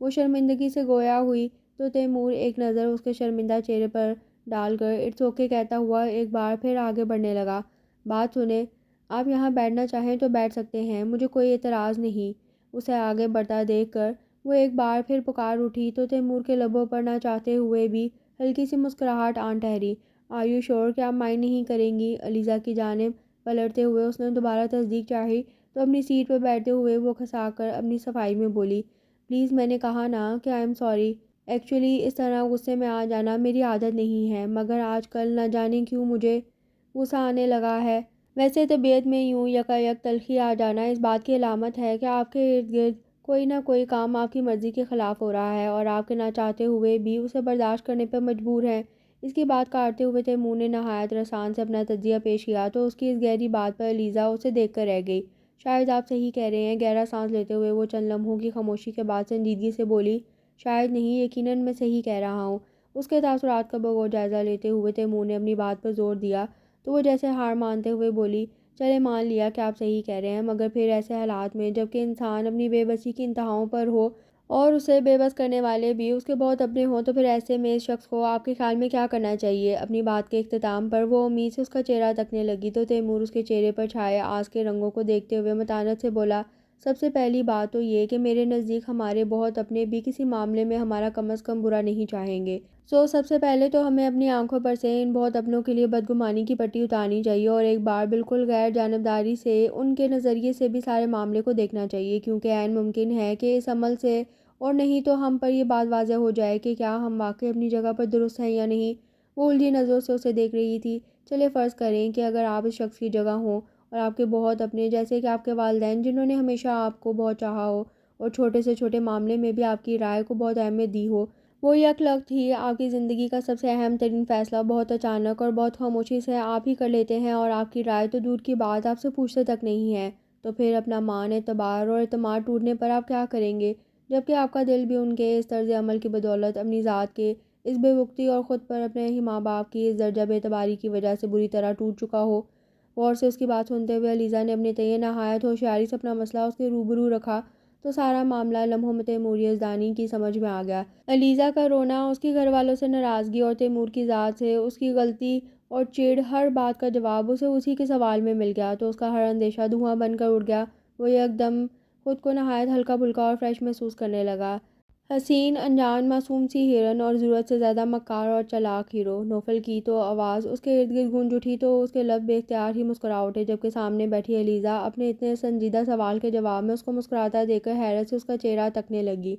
وہ شرمندگی سے گویا ہوئی تو تیمور ایک نظر اس کے شرمندہ چہرے پر ڈال کر اٹس اوکے کہتا ہوا ایک بار پھر آگے بڑھنے لگا۔ بات سنیں، آپ یہاں بیٹھنا چاہیں تو بیٹھ سکتے ہیں، مجھے کوئی اعتراض نہیں۔ اسے آگے بڑھتا دیکھ کر وہ ایک بار پھر پکار اٹھی تو تیمور کے لبوں پر نہ چاہتے ہوئے بھی ہلکی سی مسکراہٹ آن ٹھہری۔ آر یو شور کہ آپ مائنڈ نہیں کریں گی؟ علیزہ کی جانب پلٹتے ہوئے اس نے دوبارہ تصدیق چاہی تو اپنی سیٹ پر بیٹھتے ہوئے وہ کھنسا کر اپنی صفائی میں بولی، پلیز میں نے کہا نا کہ آئی ایم سوری، ایکچولی اس طرح غصے میں آ جانا میری عادت نہیں ہے، مگر آج کل نہ جانے کیوں مجھے غصہ آنے لگا ہے۔ ویسے طبیعت میں یوں یکایک تلخی آ جانا اس بات کی علامت ہے کہ آپ کے ارد گرد کوئی نہ کوئی کام آپ کی مرضی کے خلاف ہو رہا ہے اور آپ کے نہ چاہتے ہوئے بھی اسے برداشت کرنے پر مجبور ہیں۔ اس کی بات کاٹتے ہوئے تیمور نے نہایت رسان سے اپنا تجزیہ پیش کیا تو اس کی اس گہری بات پر علیزہ اسے دیکھ کر رہ گئی۔ شاید آپ صحیح کہہ رہے ہیں۔ گہرا سانس لیتے ہوئے وہ چند لمحوں کی خاموشی کے بعد سنجیدگی سے بولی، شاید نہیں، یقیناً میں صحیح کہہ رہا ہوں۔ اس کے تاثرات کا بغور جائزہ لیتے ہوئے تیمور نے اپنی بات پر زور دیا تو وہ جیسے ہار مانتے ہوئے بولی، چلے مان لیا کہ آپ صحیح کہہ رہے ہیں، مگر پھر ایسے حالات میں جب کہ انسان اپنی بے بسی کی انتہاؤں پر ہو اور اسے بے بس کرنے والے بھی اس کے بہت اپنے ہوں، تو پھر ایسے میں اس شخص کو آپ کے خیال میں کیا کرنا چاہیے؟ اپنی بات کے اختتام پر وہ امید سے اس کا چہرہ تکنے لگی تو تیمور اس کے چہرے پر چھائے آس کے رنگوں کو دیکھتے ہوئے متانت سے بولا، سب سے پہلی بات تو یہ کہ میرے نزدیک ہمارے بہت اپنے بھی کسی معاملے میں ہمارا کم از کم برا نہیں چاہیں گے۔ سب سے پہلے تو ہمیں اپنی آنکھوں پر سے ان بہت اپنوں کے لیے بدگمانی کی پٹی اتارنی چاہیے اور ایک بار بالکل غیر جانبداری سے ان کے نظریے سے بھی سارے معاملے کو دیکھنا چاہیے، کیونکہ عین ممکن ہے کہ اس عمل سے اور نہیں تو ہم پر یہ بات واضح ہو جائے کہ کیا ہم واقعی اپنی جگہ پر درست ہیں یا نہیں۔ وہ الجھی نظروں سے اسے دیکھ رہی تھی۔ چلے فرض کریں کہ اگر آپ اس شخص کی جگہ ہوں اور آپ کے بہت اپنے جیسے کہ آپ کے والدین جنہوں نے ہمیشہ آپ کو بہت چاہا ہو اور چھوٹے سے چھوٹے معاملے میں بھی آپ کی رائے کو بہت اہمیت دی ہو، وہ یک لخت ہی آپ کی زندگی کا سب سے اہم ترین فیصلہ بہت اچانک اور بہت خاموشی سے آپ ہی کر لیتے ہیں اور آپ کی رائے تو دور کی بات آپ سے پوچھتے تک نہیں ہے، تو پھر اپنا مان اعتبار اور اعتماد ٹوٹنے پر آپ کیا کریں گے؟ جبکہ آپ کا دل بھی ان کے اس طرز عمل کی بدولت اپنی ذات کے اس بے وقتی اور خود پر اپنے ہی ماں باپ کی اس درجہ بے اعتباری کی وجہ سے بری طرح ٹوٹ چکا ہو۔ غور سے اس کی بات سنتے ہوئے علیزہ نے اپنے تئیں نہایت ہوشیاری سے اپنا مسئلہ اس کے روبرو رکھا تو سارا معاملہ لمحوں میں تیموری یزدانی کی سمجھ میں آ گیا۔ علیزہ کا رونا، اس کی گھر والوں سے ناراضگی اور تیمور کی ذات سے اس کی غلطی اور چڑ، ہر بات کا جواب اسے اسی کے سوال میں مل گیا تو اس کا ہر اندیشہ دھواں بن کر اڑ گیا۔ وہ یک دم خود کو نہایت ہلکا پھلکا اور فریش محسوس کرنے لگا۔ حسین، انجان، معصوم سی ہرن اور ضرورت سے زیادہ مکار اور چالاک ہیرو نوفل کی تو آواز اس کے ارد گرد گونج اٹھی تو اس کے لب بے اختیار ہی مسکرا اٹھے، جبکہ سامنے بیٹھی علیزہ اپنے اتنے سنجیدہ سوال کے جواب میں اس کو مسکراتا دیکھ کر حیرت سے اس کا چہرہ تکنے لگی۔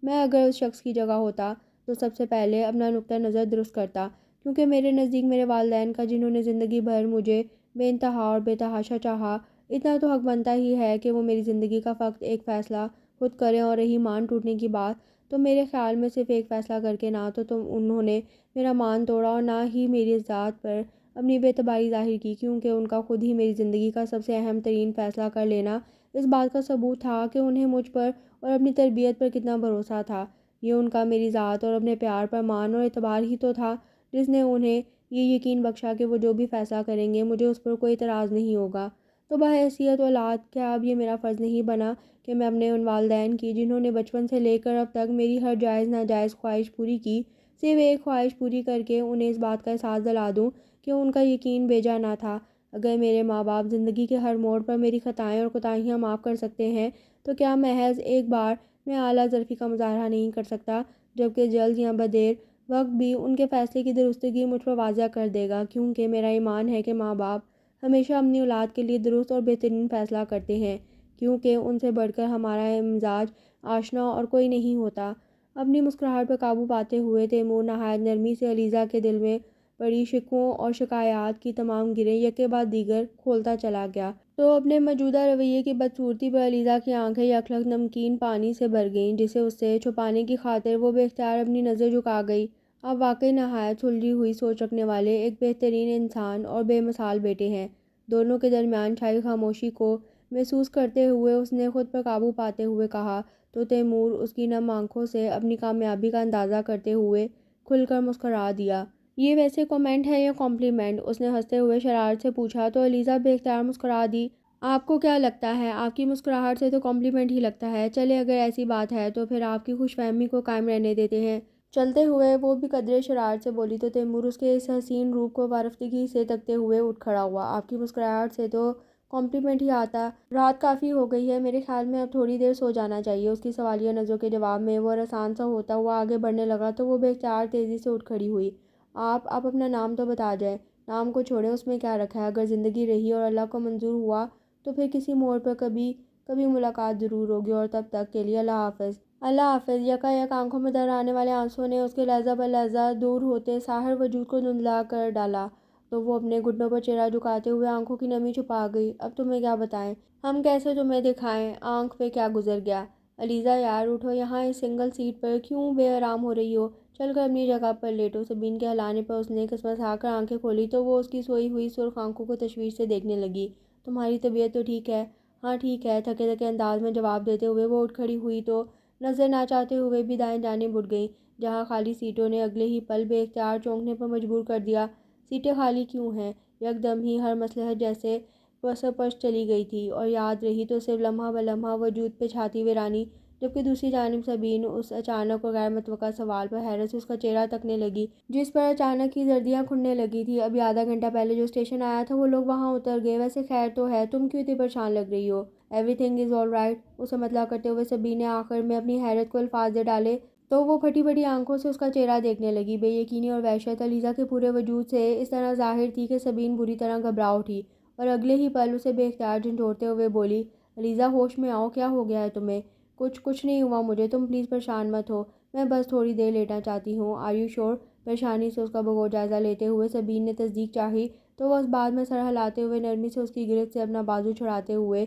میں اگر اس شخص کی جگہ ہوتا تو سب سے پہلے اپنا نقطہ نظر درست کرتا، کیونکہ میرے نزدیک میرے والدین کا جنہوں نے زندگی بھر مجھے بے انتہا اور بے تحاشا چاہا، اتنا تو حق بنتا ہی ہے کہ وہ میری زندگی کا فقط ایک فیصلہ خود کریں، اور رہی مان ٹوٹنے کی بات تو میرے خیال میں صرف ایک فیصلہ کر کے نہ تو انہوں نے میرا مان توڑا اور نہ ہی میری ذات پر اپنی بے اعتباری ظاہر کی، کیونکہ ان کا خود ہی میری زندگی کا سب سے اہم ترین فیصلہ کر لینا اس بات کا ثبوت تھا کہ انہیں مجھ پر اور اپنی تربیت پر کتنا بھروسہ تھا۔ یہ ان کا میری ذات اور اپنے پیار پر مان اور اعتبار ہی تو تھا جس نے انہیں یہ یقین بخشا کہ وہ جو بھی فیصلہ کریں گے مجھے اس پر کوئی اعتراض نہیں ہوگا۔ تو بحیثیت اولاد کیا اب یہ میرا فرض نہیں بنا کہ میں اپنے ان والدین کی جنہوں نے بچپن سے لے کر اب تک میری ہر جائز ناجائز خواہش پوری کی، صرف ایک خواہش پوری کر کے انہیں اس بات کا احساس دلا دوں کہ ان کا یقین بیجا نہ تھا؟ اگر میرے ماں باپ زندگی کے ہر موڑ پر میری خطائیں اور کوتاہیاں معاف کر سکتے ہیں تو کیا محض ایک بار میں اعلیٰ ظرفی کا مظاہرہ نہیں کر سکتا، جبکہ جلد یا بدیر وقت بھی ان کے فیصلے کی درستگی مجھ پر واضح کر دے گا، کیونکہ میرا ایمان ہے کہ ماں باپ ہمیشہ اپنی اولاد کے لیے درست اور بہترین فیصلہ کرتے ہیں، کیونکہ ان سے بڑھ کر ہمارا مزاج آشنا اور کوئی نہیں ہوتا۔ اپنی مسکراہٹ پر قابو پاتے ہوئے تیمور نہایت نرمی سے علیزہ کے دل میں پڑی شکووں اور شکایات کی تمام گرہیں یکے بعد دیگر کھولتا چلا گیا تو اپنے موجودہ رویے کی بدصورتی پر علیزہ کی آنکھیں یک لخت نمکین پانی سے بھر گئیں، جسے اس سے چھپانے کی خاطر وہ بے اختیار اپنی نظر جھکا گئی۔ آپ واقعی نہایت سلجھی ہوئی سوچ رکھنے والے ایک بہترین انسان اور بے مثال بیٹے ہیں۔ دونوں کے درمیان چھائی خاموشی کو محسوس کرتے ہوئے اس نے خود پر قابو پاتے ہوئے کہا تو تیمور اس کی نم آنکھوں سے اپنی کامیابی کا اندازہ کرتے ہوئے کھل کر مسکرا دیا۔ یہ ویسے کامنٹ ہے یا کمپلیمنٹ؟ اس نے ہنستے ہوئے شرارت سے پوچھا تو علیزہ بے اختیار مسکرا دی۔ آپ کو کیا لگتا ہے؟ آپ کی مسکراہٹ سے تو کمپلیمنٹ ہی لگتا ہے۔ چلے اگر ایسی بات ہے تو پھر آپ کی خوش فہمی کو قائم رہنے دیتے ہیں۔ چلتے ہوئے وہ بھی قدرے شرارت سے بولی تو تیمور اس کے اس حسین روپ کو وارفتگی سے تکتے ہوئے اٹھ کھڑا ہوا۔ آپ کی مسکراہٹ سے تو کمپلیمنٹ ہی آتا۔ رات کافی ہو گئی ہے، میرے خیال میں اب تھوڑی دیر سو جانا چاہیے۔ اس کی سوالیہ نظروں کے جواب میں وہ آسان سا ہوتا ہوا آگے بڑھنے لگا تو وہ بے اختیار تیزی سے اٹھ کھڑی ہوئی۔ آپ اپنا نام تو بتا جائیں۔ نام کو چھوڑیں، اس میں کیا رکھا ہے؟ اگر زندگی رہی اور اللہ کو منظور ہوا تو پھر کسی موڑ پر کبھی ملاقات ضرور ہوگی، اور تب تک کے لیے اللہ حافظ۔ اللہ حافظ۔ یکا یک آنکھوں میں در آنے والے آنسوں نے اس کے لحظہ بہ لحظہ دور ہوتے ساحر وجود کو دھندلا کر ڈالا تو وہ اپنے گھٹنوں پر چہرہ جھکاتے ہوئے آنکھوں کی نمی چھپا گئی۔ اب تمہیں کیا بتائیں؟ ہم کیسے تمہیں دکھائیں؟ آنکھ پہ کیا گزر گیا؟ علیزہ یار اٹھو، یہاں اس سنگل سیٹ پر کیوں بے آرام ہو رہی ہو؟ چل کر اپنی جگہ پر لیٹو۔ سبین کے ہلانے پر اس نے کسمسا کر آنکھیں کھولی تو وہ اس کی سوئی ہوئی سرخ آنکھوں کو تشویش سے دیکھنے لگی۔ تمہاری طبیعت تو ٹھیک ہے؟ ہاں ٹھیک ہے، تھکے تھکے انداز میں جواب دیتے ہوئے وہ اٹھ کھڑی ہوئی تو نظر نہ چاہتے ہوئے بھی دائیں جانب اٹھ گئی، جہاں خالی سیٹوں نے اگلے ہی پل بے اختیار چونکنے پر مجبور کر دیا۔ سیٹیں خالی کیوں ہیں؟ یک دم ہی ہر مصلحت جیسے پس پش چلی گئی تھی، اور یاد رہی تو صرف لمحہ بہ لمحہ وجود پہ چھاتی ویرانی، جبکہ دوسری جانب سبین اس اچانک اور غیر متوقع سوال پر حیرت سے اس کا چہرہ تکنے لگی، جس پر اچانک ہی زردیاں کھلنے لگی تھی۔ ابھی آدھا گھنٹہ پہلے جو اسٹیشن آیا تھا وہ لوگ وہاں اتر گئے۔ ویسے خیر تو ہے، تم کیوں اتنی پریشان لگ رہی ہو؟ Everything is all right, اسے مطلع کرتے ہوئے سبین نے آخر میں اپنی حیرت کو الفاظ دے ڈالے تو وہ پھٹی پھٹی آنکھوں سے اس کا چہرہ دیکھنے لگی۔ بے یقینی اور وحشت علیزہ کے پورے وجود سے اس طرح ظاہر تھی کہ سبین بری طرح گھبرا اٹھی اور اگلے ہی پل اسے بے اختیار جھنجھوڑتے ہوئے بولی، علیزہ ہوش میں آؤ، کیا ہو گیا ہے تمہیں؟ کچھ نہیں ہوا مجھے، تم پلیز پریشان مت ہو، میں بس تھوڑی دیر لیٹنا چاہتی ہوں۔ آر یو شور؟ پریشانی سے اس کا بغور جائزہ لیتے ہوئے سبین نے تصدیق چاہی تو وہ اس بات میں سر ہلاتے ہوئے نرمی سے اس کی گرفت سے اپنا بازو چھڑاتے ہوئے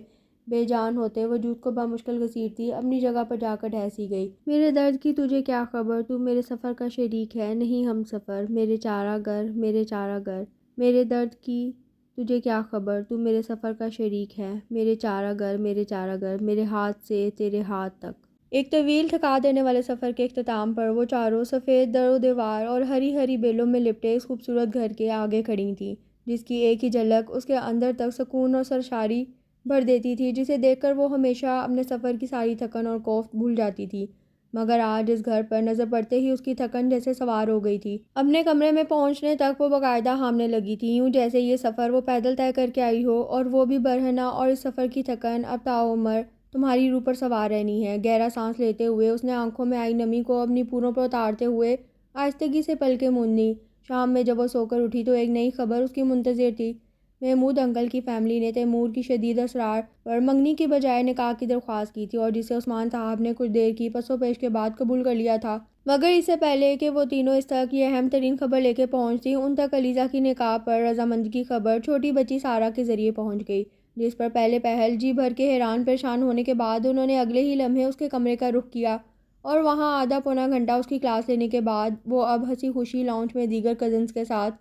بے جان ہوتے وجود کو بمشکل گھسیٹتی اپنی جگہ پر جا کر ٹھہر سی گئی۔ میرے درد کی تجھے کیا خبر؟ تو میرے سفر کا شریک ہے، نہیں ہم سفر، میرے چارہ گر، میرے چارہ گر۔ میرے درد کی تجھے کیا خبر؟ تو میرے سفر کا شریک ہے، میرے چارہ گر، میرے چارہ گر، میرے ہاتھ سے تیرے ہاتھ تک۔ ایک طویل تھکا دینے والے سفر کے اختتام پر وہ چاروں سفید در و دیوار اور ہری ہری بیلوں میں لپٹے اس خوبصورت گھر کے آگے کھڑی تھیں، جس کی ایک ہی جھلک اس کے اندر تک سکون اور سرشاری بھر دیتی تھی، جسے دیکھ کر وہ ہمیشہ اپنے سفر کی ساری تھکن اور کوفت بھول جاتی تھی۔ مگر آج اس گھر پر نظر پڑتے ہی اس کی تھکن جیسے سوار ہو گئی تھی۔ اپنے کمرے میں پہنچنے تک وہ باقاعدہ ہامنے لگی تھی، یوں جیسے یہ سفر وہ پیدل طے کر کے آئی ہو اور وہ بھی برہنہ، اور اس سفر کی تھکن اب تاعمر تمہاری روح پر سوار رہنی ہے۔ گہرا سانس لیتے ہوئے اس نے آنکھوں میں آئی نمی کو اپنی پوروں پر اتارتے ہوئے آہستگی سے پلکیں موندیں۔ شام میں جب وہ سو کر اٹھی تو ایک نئی خبر اس کی منتظر تھی۔ محمود انکل کی فیملی نے تیمور کی شدید اصرار پر منگنی کی بجائے نکاح کی درخواست کی تھی، اور جسے عثمان صاحب نے کچھ دیر کی پس و پیش کے بعد قبول کر لیا تھا۔ مگر اس سے پہلے کہ وہ تینوں اس تک یہ اہم ترین خبر لے کے پہنچتی، ان تک علیزہ کی نکاح پر رضامندی کی خبر چھوٹی بچی سارہ کے ذریعے پہنچ گئی، جس پر پہلے پہل جی بھر کے حیران پریشان ہونے کے بعد انہوں نے اگلے ہی لمحے اس کے کمرے کا رخ کیا، اور وہاں آدھا پونا گھنٹہ اس کی کلاس لینے کے بعد وہ اب ہنسی خوشی لاؤنج میں دیگر کزنز کے ساتھ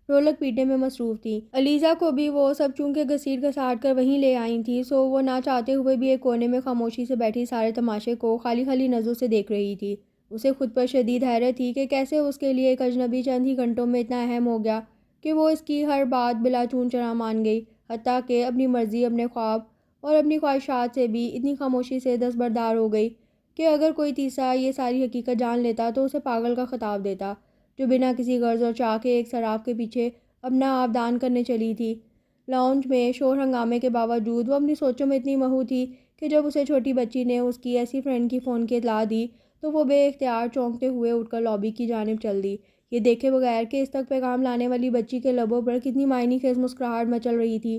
ڈھولک پیٹنے میں مصروف تھی۔ علیزہ کو بھی وہ سب چونکہ گھسیٹ گھساٹ کر وہیں لے آئی تھی، سو وہ نہ چاہتے ہوئے بھی ایک کونے میں خاموشی سے بیٹھی سارے تماشے کو خالی خالی نظروں سے دیکھ رہی تھی۔ اسے خود پر شدید حیرت تھی کہ کیسے اس کے لیے ایک اجنبی چند ہی گھنٹوں میں اتنا اہم ہو گیا کہ وہ اس کی ہر بات بلا چون چرا مان گئی، حتیٰ کہ اپنی مرضی، اپنے خواب اور اپنی خواہشات سے بھی اتنی خاموشی سے دستبردار ہو گئی کہ اگر کوئی تیسرا یہ ساری حقیقت جان لیتا تو اسے پاگل کا خطاب دیتا، جو بنا کسی غرض اور چاہ کے ایک سراف کے پیچھے اپنا آپ دان کرنے چلی تھی۔ لاؤنج میں شور ہنگامے کے باوجود وہ اپنی سوچوں میں اتنی مہو تھی کہ جب اسے چھوٹی بچی نے اس کی ایسی فرینڈ کی فون کی اطلاع دی تو وہ بے اختیار چونکتے ہوئے اٹھ کر لابی کی جانب چل دی، یہ دیکھے بغیر کہ اس تک پیغام لانے والی بچی کے لبوں پر کتنی معنی خیز مسکراہٹ مچل رہی تھی۔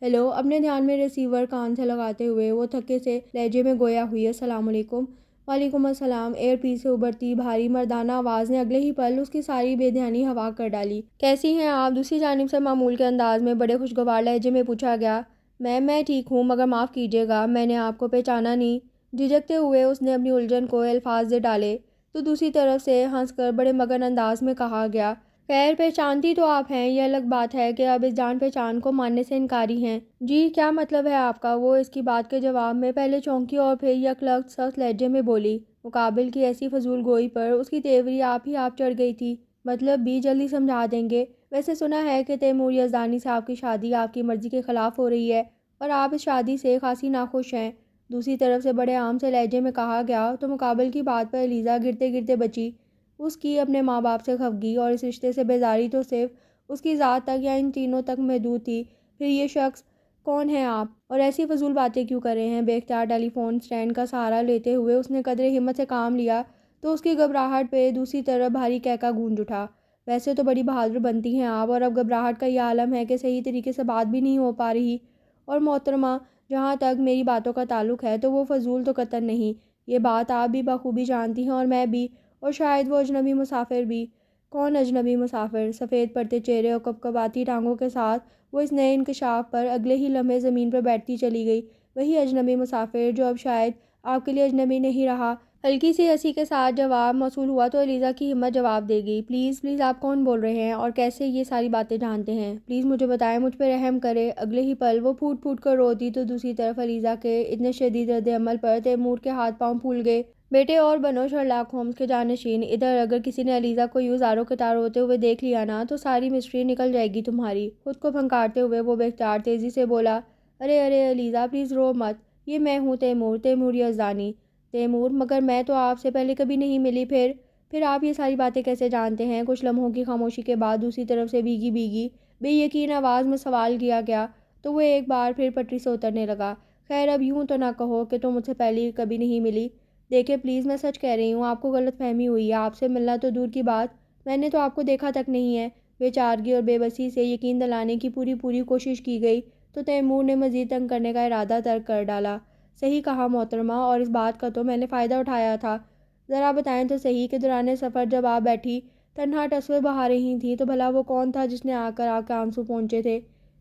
ہیلو، اپنے دھیان میں ریسیور کان سے لگاتے ہوئے وہ تھکے سے لہجے میں گویا ہوئی، السلام علیکم۔ وعلیکم السلام۔ ایئر پیس سے ابھرتی بھاری مردانہ آواز نے اگلے ہی پل اس کی ساری بے دھیانی ہوا کر ڈالی۔ کیسی ہیں آپ؟ دوسری جانب سے معمول کے انداز میں بڑے خوشگوار لہجے میں پوچھا گیا۔ میں ٹھیک ہوں، مگر معاف کیجیے گا، میں نے آپ کو پہچانا نہیں۔ جھجکتے ہوئے اس نے اپنی الجھن کو الفاظ دے ڈالے تو دوسری طرف سے ہنس کر بڑے مگن انداز میں کہا گیا، خیر پہچانتی تو آپ ہیں، یہ الگ بات ہے کہ اب اس جان پہچان کو ماننے سے انکاری ہیں۔ جی کیا مطلب ہے آپ کا؟ وہ اس کی بات کے جواب میں پہلے چونکی اور پھر یک لخت سخت لہجے میں بولی۔ مقابل کی ایسی فضول گوئی پر اس کی تیوری آپ چڑھ گئی تھی۔ مطلب بھی جلدی سمجھا دیں گے۔ ویسے سنا ہے کہ تیمور یزدانی صاحب کی شادی آپ کی مرضی کے خلاف ہو رہی ہے، اور آپ اس شادی سے خاصی ناخوش ہیں۔ دوسری طرف سے بڑے عام سے لہجے میں کہا گیا تو مقابل کی بات پر الیزا گرتے گرتے بچی۔ اس کی اپنے ماں باپ سے خفگی اور اس رشتے سے بیزاری تو صرف اس کی ذات تک یا ان تینوں تک محدود تھی۔ پھر یہ شخص کون ہیں آپ اور ایسی فضول باتیں کیوں کر رہے ہیں؟ بے اختیار ٹیلی فون سٹینڈ کا سہارا لیتے ہوئے اس نے قدرے ہمت سے کام لیا تو اس کی گھبراہٹ پہ دوسری طرف بھاری کہکا گونج اٹھا۔ ویسے تو بڑی بہادر بنتی ہیں آپ، اور اب گھبراہٹ کا یہ عالم ہے کہ صحیح طریقے سے بات بھی نہیں ہو پا رہی۔ اور محترمہ، جہاں تک میری باتوں کا تعلق ہے تو وہ فضول تو قطعاً نہیں۔ یہ بات آپ بھی بخوبی جانتی ہیں اور میں بھی، اور شاید وہ اجنبی مسافر بھی۔ کون اجنبی مسافر؟ سفید پڑتے چہرے اور کپکپاتی ٹانگوں کے ساتھ وہ اس نئے انکشاف پر اگلے ہی لمحے زمین پر بیٹھتی چلی گئی۔ وہی اجنبی مسافر جو اب شاید آپ کے لیے اجنبی نہیں رہا۔ ہلکی سی ہنسی کے ساتھ جواب موصول ہوا تو الیزا کی ہمت جواب دے گئی، پلیز پلیز، آپ کون بول رہے ہیں اور کیسے یہ ساری باتیں جانتے ہیں؟ پلیز مجھے بتائیں، مجھ پہ رحم کرے۔ اگلے ہی پل وہ پھوٹ پھوٹ کر روتی تو دوسری طرف الیزا کے اتنے شدید رد عمل پر تیمور کے ہاتھ پاؤں پھول گئے۔ بیٹے اور بنو شرلاک ہومز کے جانشین، ادھر اگر کسی نے الیزا کو یوں زاروں قطار روتے ہوئے دیکھ لیا نا تو ساری مسٹری نکل جائے گی تمہاری۔ خود کو پھنکارتے ہوئے وہ بے اختیار تیزی سے بولا، ارے ارے الیزا پلیز رو مت، یہ میں ہوں تیمور، تیمور یزدانی۔ تیمور، مگر میں تو آپ سے پہلے کبھی نہیں ملی، پھر آپ یہ ساری باتیں کیسے جانتے ہیں؟ کچھ لمحوں کی خاموشی کے بعد دوسری طرف سے بھیگی بھیگی بے یقین آواز میں سوال کیا گیا تو وہ ایک بار پھر پٹری سے اترنے لگا۔ خیر اب یوں تو نہ کہو کہ تم مجھ سے پہلے کبھی نہیں ملی۔ دیکھیں پلیز، میں سچ کہہ رہی ہوں، آپ کو غلط فہمی ہوئی ہے، آپ سے ملنا تو دور کی بات میں نے تو آپ کو دیکھا تک نہیں ہے۔ بے چارگی اور بے بسی سے یقین دلانے کی پوری کوشش کی گئی تو تیمور نے مزید تنگ کرنے کا ارادہ ترک کر ڈالا۔ صحیح کہا محترمہ، اور اس بات کا تو میں نے فائدہ اٹھایا تھا۔ ذرا بتائیں تو صحیح کہ دوران سفر جب آپ بیٹھی تنہا ٹسوے بہا رہی تھیں تو بھلا وہ کون تھا جس نے آ کر آپ کے آنسو پہنچے تھے؟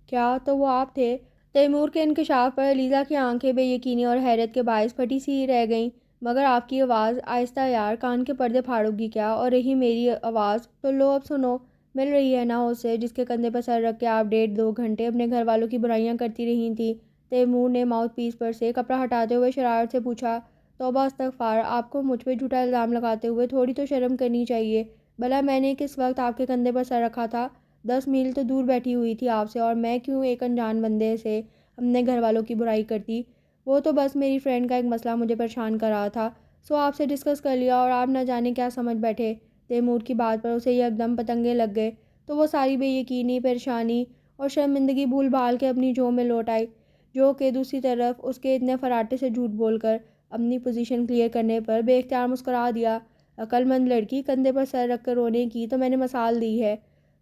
کیا تو وہ آپ تھے؟ تیمور کے انکشاف پر الیزا کی آنکھیں بے یقینی اور حیرت کے باعث پھٹی سی رہ گئیں۔ مگر آپ کی آواز آہستہ یار، کان کے پردے پھاڑو گی کیا؟ اور رہی میری آواز تو لو اب سنو، مل رہی ہے نا اس سے جس کے کندھے پر سر رکھ کے آپ 1.5-2 گھنٹے اپنے گھر والوں کی برائیاں کرتی رہی تھیں؟ تیمور نے ماؤتھ پیس پر سے کپڑا ہٹاتے ہوئے شرارت سے پوچھا۔ توبہ استغفار، آپ کو مجھ پہ جھوٹا الزام لگاتے ہوئے تھوڑی تو شرم کرنی چاہیے۔ بھلا میں نے کس وقت آپ کے کندھے پر سر رکھا تھا؟ 10 میل تو دور بیٹھی ہوئی تھی آپ سے، اور میں کیوں ایک انجان بندے سے اپنے گھر والوں کی برائی کرتی؟ وہ تو بس میری فرینڈ کا ایک مسئلہ مجھے پریشان کر رہا تھا، سو آپ سے ڈسکس کر لیا اور آپ نہ جانے کیا سمجھ بیٹھے۔ تیمور کی بات پر اسے یکدم پتنگے لگ گئے تو وہ ساری بے یقینی، پریشانی اور شرمندگی بھول بھال کے اپنی جو میں لوٹ آئی، جو کہ دوسری طرف اس کے اتنے فراٹے سے جھوٹ بول کر اپنی پوزیشن کلیئر کرنے پر بے اختیار مسکرا دیا۔ عقل مند لڑکی، کندھے پر سر رکھ کر رونے کی تو میں نے مثال دی ہے،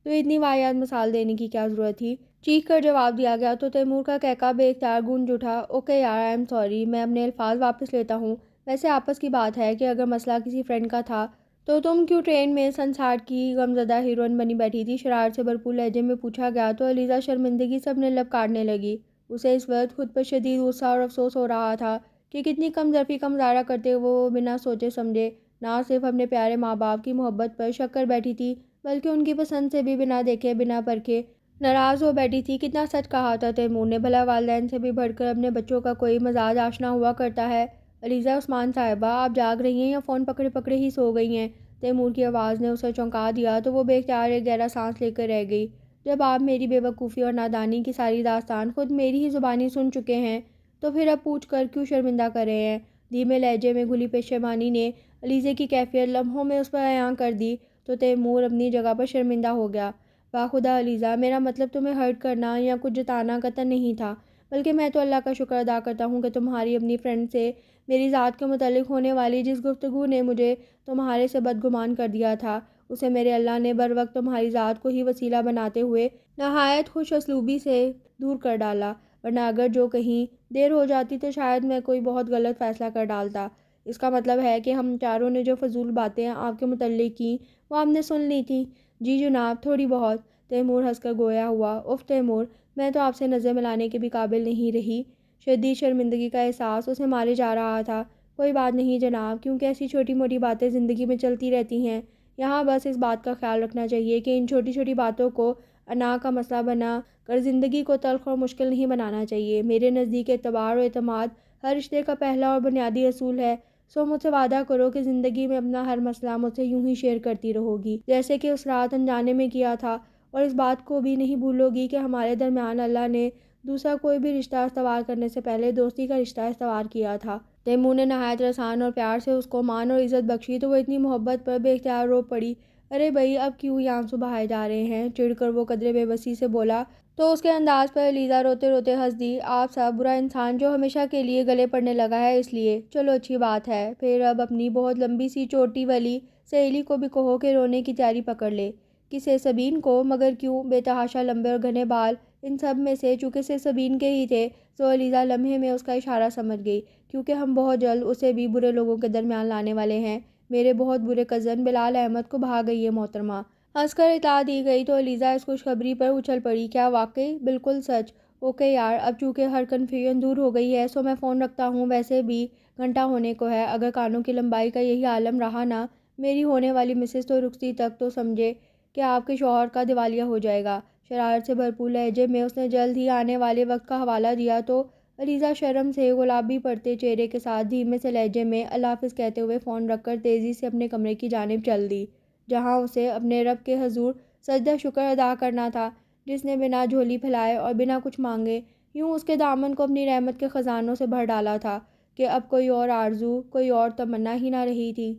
تو اتنی واحد مثال دینے کی کیا ضرورت تھی؟ چیخ کر جواب دیا گیا تو تیمور کا کہکا بے اختیار گونج اٹھا۔ اوکے یار، آئی ایم سوری، میں اپنے الفاظ واپس لیتا ہوں۔ ویسے آپس کی بات ہے کہ اگر مسئلہ کسی فرینڈ کا تھا تو تم کیوں ٹرین میں سنساٹ کی غمزدہ ہیروئن بنی بیٹھی تھی؟ شرارت سے بھرپور لہجے میں پوچھا گیا تو الیزا شرمندگی سے اپنے لب کاٹنے لگی۔ اسے اس وقت خود پر شدید غصہ اور افسوس ہو رہا تھا کہ کتنی کم ظرفی کا مظاہرہ کرتے ہوئے وہ بنا سوچے سمجھے نہ صرف اپنے پیارے ماں باپ کی محبت پر شک کر بیٹھی تھی بلکہ ان کی پسند سے بھی بنا دیکھے بنا پرکھے ناراض ہو بیٹھی تھی۔ کتنا سچ کہا تھا تیمور نے، بھلا والدین سے بھی بڑھ کر اپنے بچوں کا کوئی مزاج آشنا ہوا کرتا ہے۔ الیزا عثمان صاحبہ، آپ جاگ رہی ہیں یا فون پکڑے پکڑے ہی سو گئی ہیں؟ تیمور کی آواز نے اسے چونکا دیا تو وہ بے اختیار ایک گہرا سانس لے کر رہ گئی۔ جب آپ میری بے وقوفی اور نادانی کی ساری داستان خود میری ہی زبانی سن چکے ہیں تو پھر اب پوچھ کر کیوں شرمندہ کر رہے ہیں؟ دھیمے لہجے میں گھلی پشیمانی نے الیزا کی کیفیت لمحوں میں اس پر عیاں کر دی تو تیمور اپنی جگہ پر شرمندہ ہو گیا۔ باخدا الیزا، میرا مطلب تمہیں ہرٹ کرنا یا کچھ جتانا قطعاً نہیں تھا، بلکہ میں تو اللہ کا شکر ادا کرتا ہوں کہ تمہاری اپنی فرینڈ سے میری ذات کے متعلق ہونے والی جس گفتگو نے مجھے تمہارے سے بدگمان کر دیا تھا اسے میرے اللہ نے بر وقت تمہاری ذات کو ہی وسیلہ بناتے ہوئے نہایت خوش اسلوبی سے دور کر ڈالا، ورنہ اگر جو کہیں دیر ہو جاتی تو شاید میں کوئی بہت غلط فیصلہ کر ڈالتا۔ اس کا مطلب ہے کہ ہم چاروں نے جو فضول باتیں آپ کے متعلق کی وہ آپ نے سن لی تھیں؟ جی جناب، تھوڑی بہت۔ تیمور ہنس کر گویا ہوا، اف تیمور، میں تو آپ سے نظر ملانے کے بھی قابل نہیں رہی۔ شدید شرمندگی کا احساس اسے مارے جا رہا تھا۔ کوئی بات نہیں جناب، کیونکہ ایسی چھوٹی موٹی باتیں زندگی میں چلتی رہتی ہیں، یہاں بس اس بات کا خیال رکھنا چاہیے کہ ان چھوٹی چھوٹی باتوں کو انا کا مسئلہ بنا کر زندگی کو تلخ اور مشکل نہیں بنانا چاہیے۔ میرے نزدیک اعتبار اور اعتماد ہر رشتے کا پہلا اور بنیادی اصول ہے، سو مجھ سے وعدہ کرو کہ زندگی میں اپنا ہر مسئلہ مجھ سے یوں ہی شیئر کرتی رہو گی جیسے کہ اس رات انجانے میں کیا تھا، اور اس بات کو بھی نہیں بھولو گی کہ ہمارے درمیان اللہ نے دوسرا کوئی بھی رشتہ استوار کرنے سے پہلے دوستی کا رشتہ استوار کیا تھا۔ تیمور نے نہایت رسان اور پیار سے اس کو مان اور عزت بخشی تو وہ اتنی محبت پر بے اختیار رو پڑی۔ ارے بھائی اب کیوں یہ آنسو بہائے جا رہے ہیں؟ چڑ کر وہ قدرے بے بسی سے بولا تو اس کے انداز پر ایلیزا روتے روتے ہنس دی۔ آپ سا برا انسان جو ہمیشہ کے لیے گلے پڑنے لگا ہے اس لیے۔ چلو اچھی بات ہے، پھر اب اپنی بہت لمبی سی چوٹی والی سہیلی کو بھی کہو کہ رونے کی تیاری پکڑ لے۔ کسے سبین کو؟ مگر کیوں؟ بے تحاشا لمبے اور گھنے بال ان سب میں سے چونکہ سے سبین کے ہی تھے تو ایلیزا لمحے میں اس کا اشارہ سمجھ گئی، کیونکہ ہم بہت جلد اسے بھی برے لوگوں کے درمیان لانے والے ہیں۔ میرے بہت برے کزن بلال احمد کو بھا گئی ہے محترمہ۔ ہنس کر اطلاع دی گئی تو ایلیزا اس خوشخبری پر اچھل پڑی۔ کیا واقعی؟ بالکل سچ۔ اوکے یار، اب چونکہ ہر کنفیوژن دور ہو گئی ہے سو میں فون رکھتا ہوں، ویسے بھی گھنٹہ ہونے کو ہے۔ اگر کانوں کی لمبائی کا یہی عالم رہا نا میری ہونے والی مسز تو رخصتی تک تو سمجھے کہ آپ کے شوہر کا دیوالیہ ہو جائے گا۔ شرارت سے بھرپور لہجے میں اس نے جلد ہی آنے والے وقت کا حوالہ دیا تو ایلیزا شرم سے گلابی پڑتے چہرے کے ساتھ دھیمے سے لہجے میں اللہ حافظ کہتے ہوئے فون رکھ کر تیزی سے اپنے کمرے کی جانب چل دی، جہاں اسے اپنے رب کے حضور سجدہ شکر ادا کرنا تھا جس نے بنا جھولی پھیلائے اور بنا کچھ مانگے یوں اس کے دامن کو اپنی رحمت کے خزانوں سے بھر ڈالا تھا کہ اب کوئی اور آرزو، کوئی اور تمنا ہی نہ رہی تھی۔